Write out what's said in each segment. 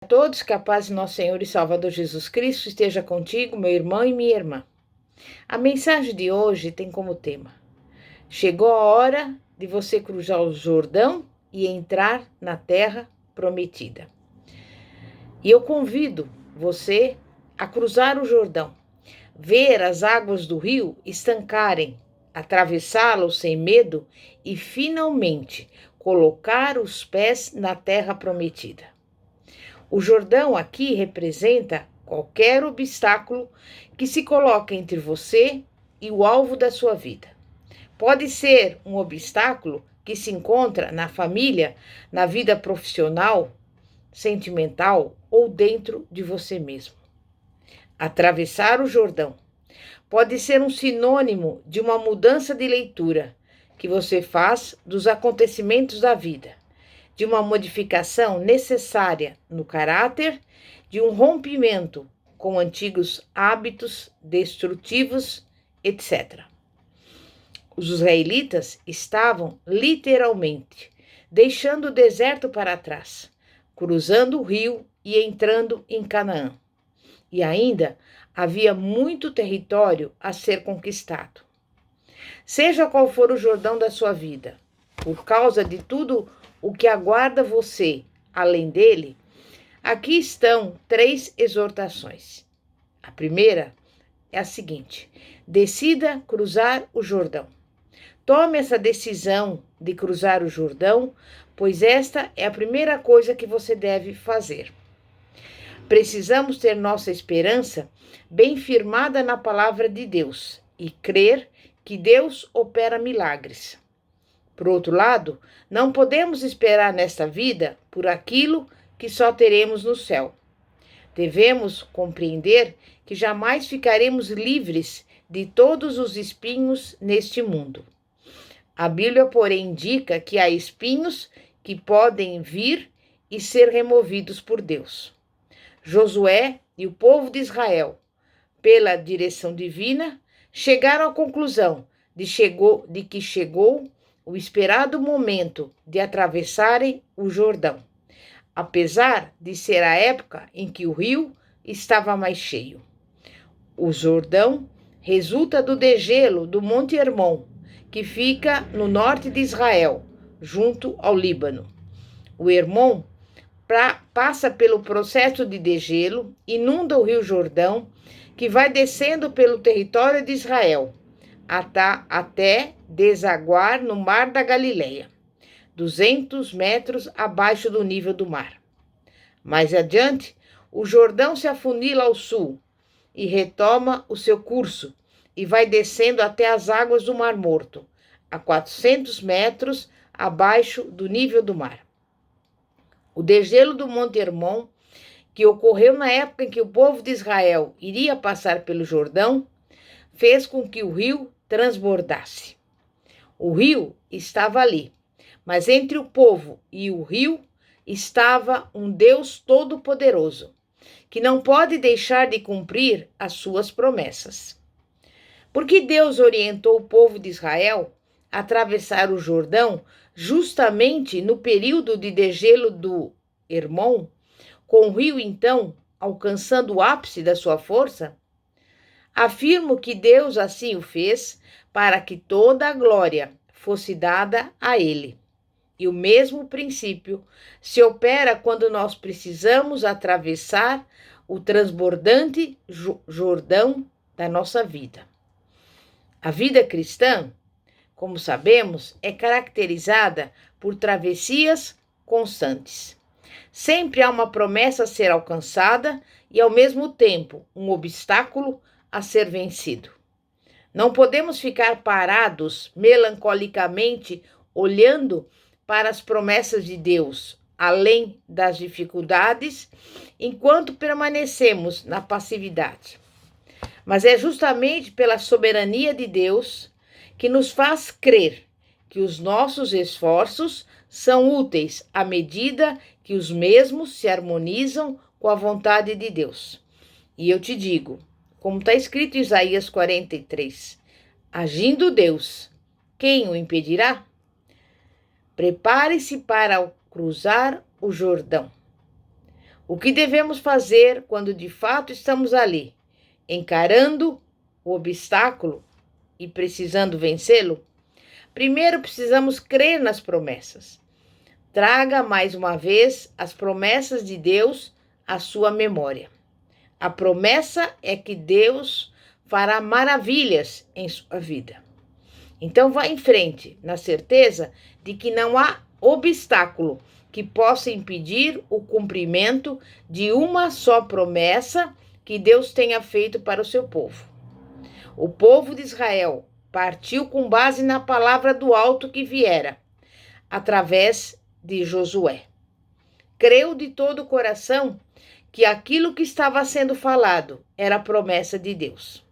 A todos, que a paz de nosso Senhor e Salvador Jesus Cristo esteja contigo, meu irmão e minha irmã. A mensagem de hoje tem como tema: chegou a hora de você cruzar o Jordão e entrar na terra prometida. E eu convido você a cruzar o Jordão, ver as águas do rio estancarem, atravessá-lo sem medo e finalmente colocar os pés na terra prometida. O Jordão aqui representa qualquer obstáculo que se coloque entre você e o alvo da sua vida. Pode ser um obstáculo que se encontra na família, na vida profissional, sentimental ou dentro de você mesmo. Atravessar o Jordão pode ser um sinônimo de uma mudança de leitura que você faz dos acontecimentos da vida, de uma modificação necessária no caráter, de um rompimento com antigos hábitos destrutivos, etc. Os israelitas estavam literalmente deixando o deserto para trás, cruzando o rio e entrando em Canaã. E ainda havia muito território a ser conquistado. Seja qual for o Jordão da sua vida, por causa de tudo o que aguarda você além dele, aqui estão 3 exortações. A primeira é a seguinte: decida cruzar o Jordão. Tome essa decisão de cruzar o Jordão, pois esta é a primeira coisa que você deve fazer. Precisamos ter nossa esperança bem firmada na palavra de Deus e crer que Deus opera milagres. Por outro lado, não podemos esperar nesta vida por aquilo que só teremos no céu. Devemos compreender que jamais ficaremos livres de todos os espinhos neste mundo. A Bíblia, porém, indica que há espinhos que podem vir e ser removidos por Deus. Josué e o povo de Israel, pela direção divina, chegaram à conclusão de que chegou o esperado momento de atravessarem o Jordão, apesar de ser a época em que o rio estava mais cheio. O Jordão resulta do degelo do Monte Hermon, que fica no norte de Israel, junto ao Líbano. O Hermon passa pelo processo de degelo, inunda o rio Jordão, que vai descendo pelo território de Israel, até desaguar no Mar da Galileia, 200 metros abaixo do nível do mar. Mais adiante, o Jordão se afunila ao sul e retoma o seu curso e vai descendo até as águas do Mar Morto, a 400 metros abaixo do nível do mar. O degelo do Monte Hermon, que ocorreu na época em que o povo de Israel iria passar pelo Jordão, fez com que o rio transbordasse. O rio estava ali, mas entre o povo e o rio estava um Deus todo-poderoso, que não pode deixar de cumprir as suas promessas. Porque Deus orientou o povo de Israel a atravessar o Jordão justamente no período de degelo do Hermon, com o rio então alcançando o ápice da sua força? Afirmo que Deus assim o fez para que toda a glória fosse dada a ele. E o mesmo princípio se opera quando nós precisamos atravessar o transbordante Jordão da nossa vida. A vida cristã, como sabemos, é caracterizada por travessias constantes. Sempre há uma promessa a ser alcançada e, ao mesmo tempo, um obstáculo a ser vencido. Não podemos ficar parados melancolicamente olhando para as promessas de Deus, além das dificuldades, enquanto permanecemos na passividade. Mas é justamente pela soberania de Deus que nos faz crer que os nossos esforços são úteis à medida que os mesmos se harmonizam com a vontade de Deus. E eu te digo, como está escrito em Isaías 43, agindo Deus, quem o impedirá? Prepare-se para cruzar o Jordão. O que devemos fazer quando de fato estamos ali, encarando o obstáculo e precisando vencê-lo? Primeiro, precisamos crer nas promessas. Traga mais uma vez as promessas de Deus à sua memória. A promessa é que Deus fará maravilhas em sua vida. Então vá em frente, na certeza de que não há obstáculo que possa impedir o cumprimento de uma só promessa que Deus tenha feito para o seu povo. O povo de Israel partiu com base na palavra do alto que viera, através de Josué. Creu de todo o coração que aquilo que estava sendo falado era a promessa de Deus.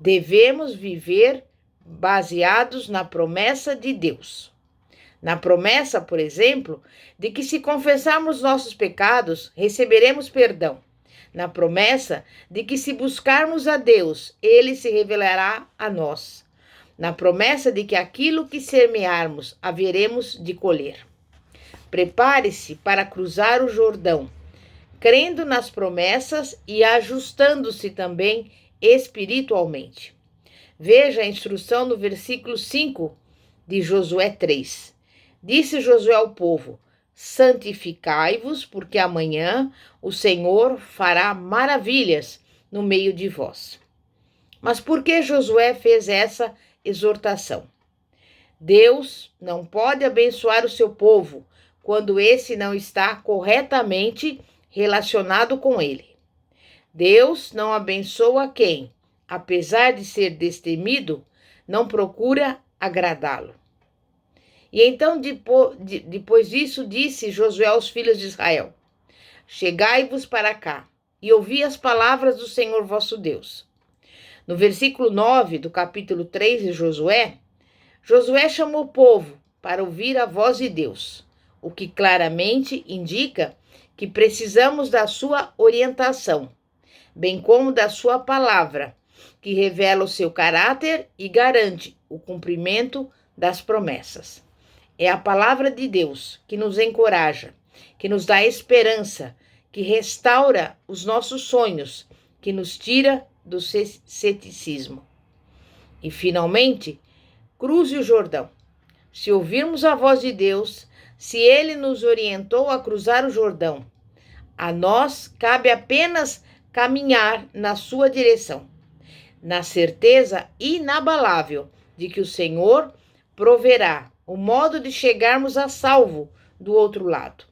Devemos viver baseados na promessa de Deus. Na promessa, por exemplo, de que se confessarmos nossos pecados, receberemos perdão. Na promessa de que se buscarmos a Deus, Ele se revelará a nós. Na promessa de que aquilo que semearmos, haveremos de colher. Prepare-se para cruzar o Jordão, crendo nas promessas e ajustando-se também espiritualmente. Veja a instrução no versículo 5 de Josué 3. Disse Josué ao povo: santificai-vos, porque amanhã o Senhor fará maravilhas no meio de vós. Mas por que Josué fez essa exortação? Deus não pode abençoar o seu povo quando esse não está corretamente relacionado com ele. Deus não abençoa quem, apesar de ser destemido, não procura agradá-lo. E então, depois disso, disse Josué aos filhos de Israel: chegai-vos para cá e ouvi as palavras do Senhor vosso Deus. No versículo 9 do capítulo 3 de Josué, Josué chamou o povo para ouvir a voz de Deus, o que claramente indica que precisamos da sua orientação, bem como da sua palavra, que revela o seu caráter e garante o cumprimento das promessas. É a palavra de Deus que nos encoraja, que nos dá esperança, que restaura os nossos sonhos, que nos tira do ceticismo. E, finalmente, cruze o Jordão. Se ouvirmos a voz de Deus, se Ele nos orientou a cruzar o Jordão, a nós cabe apenas caminhar na sua direção, na certeza inabalável de que o Senhor proverá o modo de chegarmos a salvo do outro lado.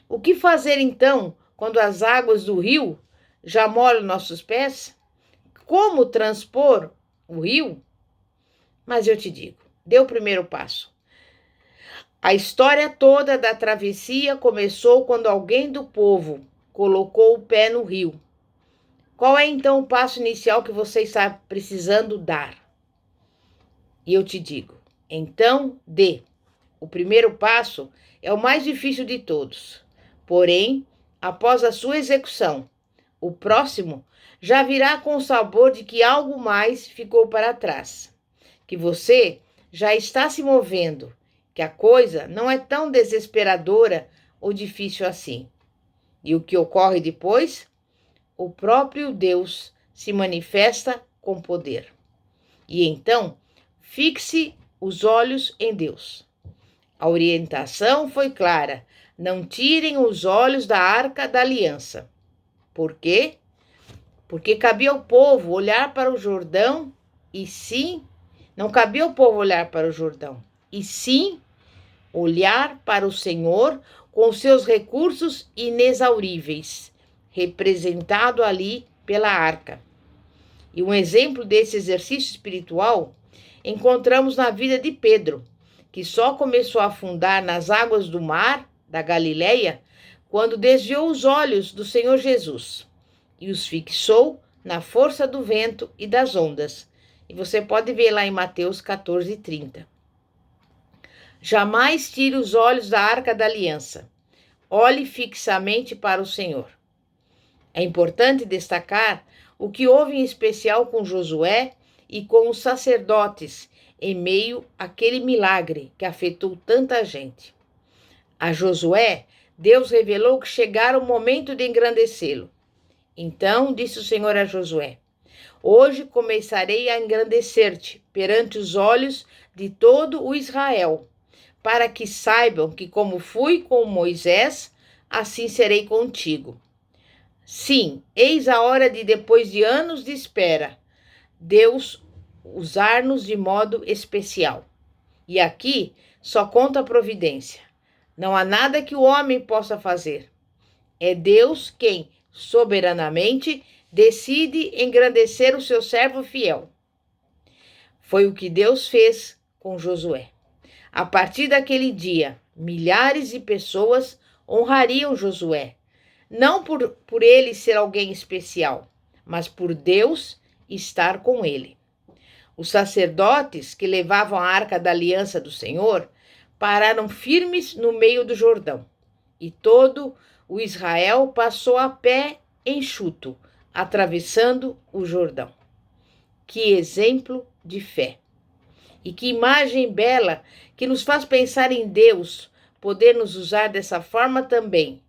O que fazer então quando as águas do rio já molham nossos pés? Como transpor o rio? Mas eu te digo, dê o primeiro passo. A história toda da travessia começou quando alguém do povo colocou o pé no rio. Qual é então o passo inicial que você está precisando dar? E eu te digo, então dê. O primeiro passo é o mais difícil de todos. Porém, após a sua execução, o próximo já virá com o sabor de que algo mais ficou para trás, que você já está se movendo, que a coisa não é tão desesperadora ou difícil assim. E o que ocorre depois? O próprio Deus se manifesta com poder. E então, fixe os olhos em Deus. A orientação foi clara: não tirem os olhos da Arca da Aliança. Por quê? Porque cabia ao povo olhar para o Jordão e sim, não cabia ao povo olhar para o Jordão, e sim olhar para o Senhor com seus recursos inexauríveis, representado ali pela arca. E um exemplo desse exercício espiritual encontramos na vida de Pedro, que só começou a afundar nas águas do mar da Galileia quando desviou os olhos do Senhor Jesus e os fixou na força do vento e das ondas. E você pode ver lá em Mateus 14:30. Jamais tire os olhos da Arca da Aliança. Olhe fixamente para o Senhor. É importante destacar o que houve em especial com Josué e com os sacerdotes em meio àquele milagre que afetou tanta gente. A Josué, Deus revelou que chegara o momento de engrandecê-lo. Então disse o Senhor a Josué: hoje começarei a engrandecer-te perante os olhos de todo o Israel, para que saibam que como fui com Moisés, assim serei contigo. Sim, eis a hora de, depois de anos de espera, Deus usar-nos de modo especial. E aqui só conta a providência. Não há nada que o homem possa fazer. É Deus quem, soberanamente, decide engrandecer o seu servo fiel. Foi o que Deus fez com Josué. A partir daquele dia, milhares de pessoas honrariam Josué, não por ele ser alguém especial, mas por Deus estar com ele. Os sacerdotes que levavam a arca da aliança do Senhor pararam firmes no meio do Jordão, e todo o Israel passou a pé enxuto, atravessando o Jordão. Que exemplo de fé! E que imagem bela que nos faz pensar em Deus poder nos usar dessa forma também,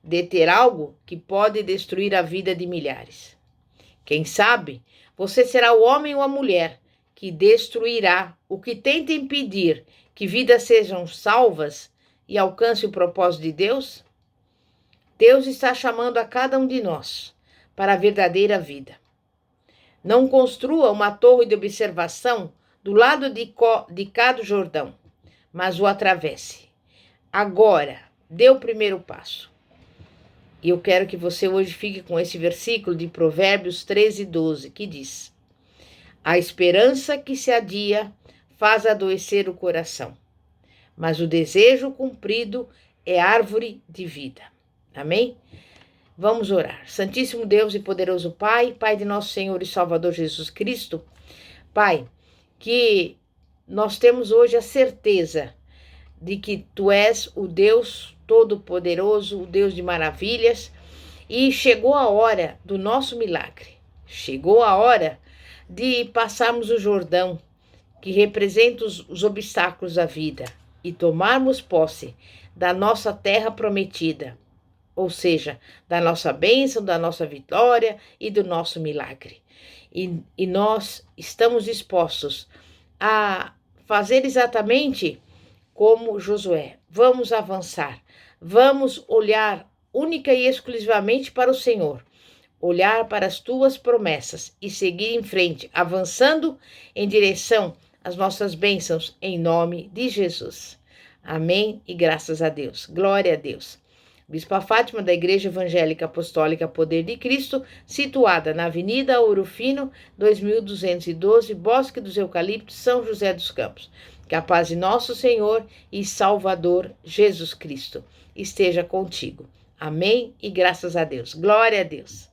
de ter algo que pode destruir a vida de milhares. Quem sabe você será o homem ou a mulher que destruirá o que tenta impedir que vidas sejam salvas e alcance o propósito de Deus? Deus está chamando a cada um de nós para a verdadeira vida. Não construa uma torre de observação do lado de cá do Jordão, mas o atravesse. Agora, dê o primeiro passo. E eu quero que você hoje fique com esse versículo de Provérbios 13:12, que diz: a esperança que se adia faz adoecer o coração, mas o desejo cumprido é árvore de vida. Amém? Vamos orar. Santíssimo Deus e poderoso Pai, Pai de nosso Senhor e Salvador Jesus Cristo, Pai, que nós temos hoje a certeza de que Tu és o Deus Todo-Poderoso, o Deus de maravilhas, e chegou a hora do nosso milagre. Chegou a hora de passarmos o Jordão, que representa os obstáculos da vida, e tomarmos posse da nossa terra prometida, ou seja, da nossa bênção, da nossa vitória e do nosso milagre. E nós estamos dispostos a fazer exatamente como Josué. Vamos avançar, vamos olhar única e exclusivamente para o Senhor, olhar para as tuas promessas e seguir em frente, avançando em direção às nossas bênçãos, em nome de Jesus. Amém e graças a Deus. Glória a Deus. Bispa Fátima, da Igreja Evangélica Apostólica Poder de Cristo, situada na Avenida Ouro Fino, 2212, Bosque dos Eucaliptos, São José dos Campos. Que a paz de nosso Senhor e Salvador Jesus Cristo esteja contigo. Amém e graças a Deus. Glória a Deus.